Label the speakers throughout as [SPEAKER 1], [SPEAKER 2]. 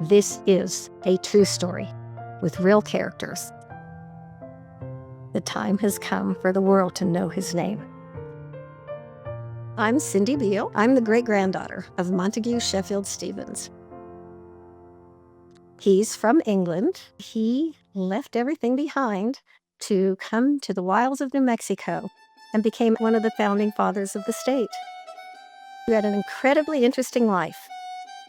[SPEAKER 1] This is a true story with real characters. The time has come for the world to know his name. I'm Cindy Beale. I'm the great-granddaughter of Montague Sheffield Stevens. He's from England. He left everything behind to come to the wilds of New Mexico and became one of the founding fathers of the state. He had an incredibly interesting life,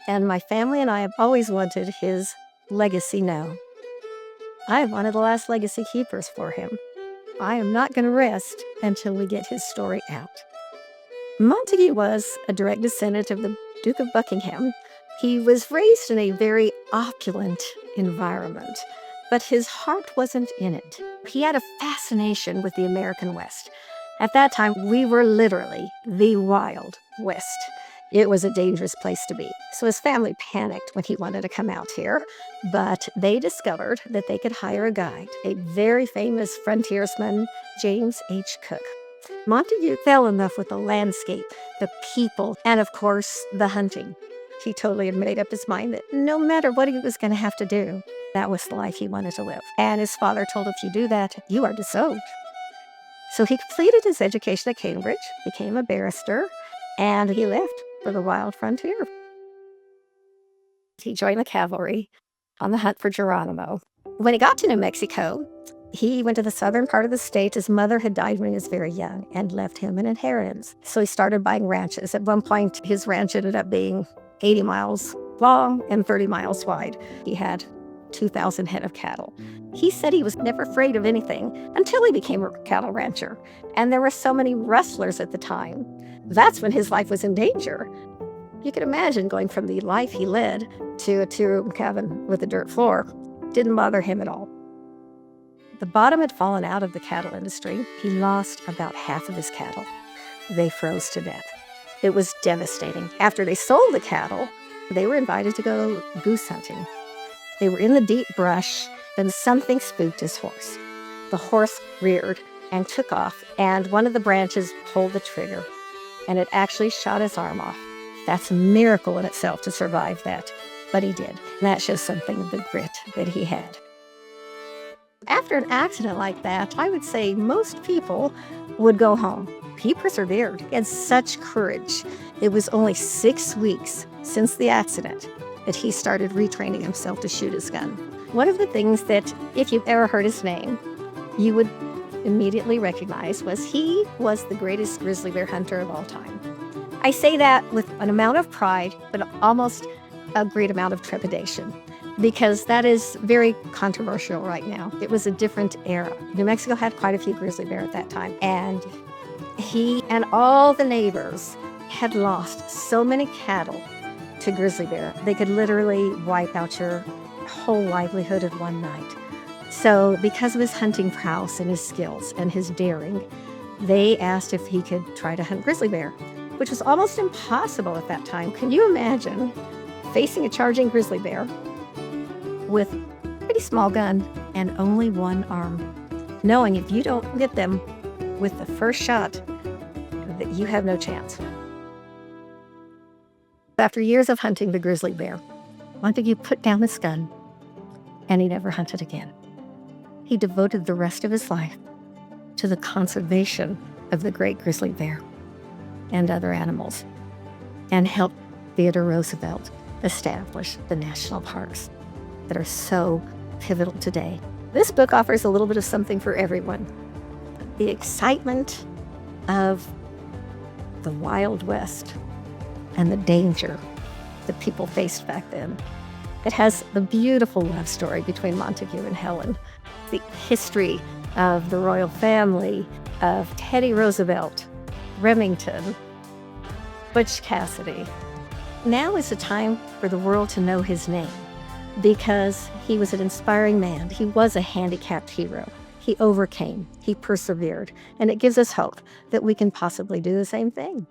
[SPEAKER 1] and my family and I have always wanted his legacy known. I am one of the last legacy keepers for him. I am not going to rest until we get his story out. Montague was a direct descendant of the Duke of Buckingham. He was raised in a very opulent environment, but his heart wasn't in it. He had a fascination with the American West. At that time, we were literally the Wild West. It was a dangerous place to be. So his family panicked when he wanted to come out here, but they discovered that they could hire a guide, a very famous frontiersman, James H. Cook. Montague fell in love with the landscape, the people, and of course, the hunting. He totally had made up his mind that no matter what he was going to have to do, that was the life he wanted to live. And his father told him, if you do that, you are disowned. So he completed his education at Cambridge, became a barrister, and he left for the wild frontier. He joined the cavalry on the hunt for Geronimo. When he got to New Mexico, he went to the southern part of the state. His mother had died when he was very young and left him an inheritance. So he started buying ranches. At one point, his ranch ended up being 80 miles long and 30 miles wide. He had 2,000 head of cattle. He said he was never afraid of anything until he became a cattle rancher. And there were so many rustlers at the time. That's when his life was in danger. You can imagine going from the life he led to a two-room cabin with a dirt floor. Didn't bother him at all. The bottom had fallen out of the cattle industry. He lost about half of his cattle. They froze to death. It was devastating. After they sold the cattle, they were invited to go goose hunting. They were in the deep brush, then something spooked his horse. The horse reared and took off, and one of the branches pulled the trigger, and it actually shot his arm off. That's a miracle in itself to survive that, but he did. And that shows something of the grit that he had. After an accident like that, I would say most people would go home. He persevered. He had such courage. It was only 6 weeks since the accident that he started retraining himself to shoot his gun. One of the things that, if you've ever heard his name, you would immediately recognize was he was the greatest grizzly bear hunter of all time. I say that with an amount of pride, but almost a great amount of trepidation, because that is very controversial right now. It was a different era. New Mexico had quite a few grizzly bear at that time, and he and all the neighbors had lost so many cattle to grizzly bear. They could literally wipe out your whole livelihood in one night. So because of his hunting prowess and his skills and his daring, they asked if he could try to hunt grizzly bear, which was almost impossible at that time. Can you imagine facing a charging grizzly bear with a pretty small gun and only one arm, knowing if you don't get them with the first shot, that you have no chance? After years of hunting the grizzly bear, Montague put down his gun, and he never hunted again. He devoted the rest of his life to the conservation of the great grizzly bear and other animals, and helped Theodore Roosevelt establish the national parks that are so pivotal today. This book offers a little bit of something for everyone. The excitement of the Wild West and the danger that people faced back then. It has the beautiful love story between Montague and Helen, the history of the royal family, of Teddy Roosevelt, Remington, Butch Cassidy. Now is the time for the world to know his name, because he was an inspiring man. He was a handicapped hero. He overcame, he persevered, and it gives us hope that we can possibly do the same thing.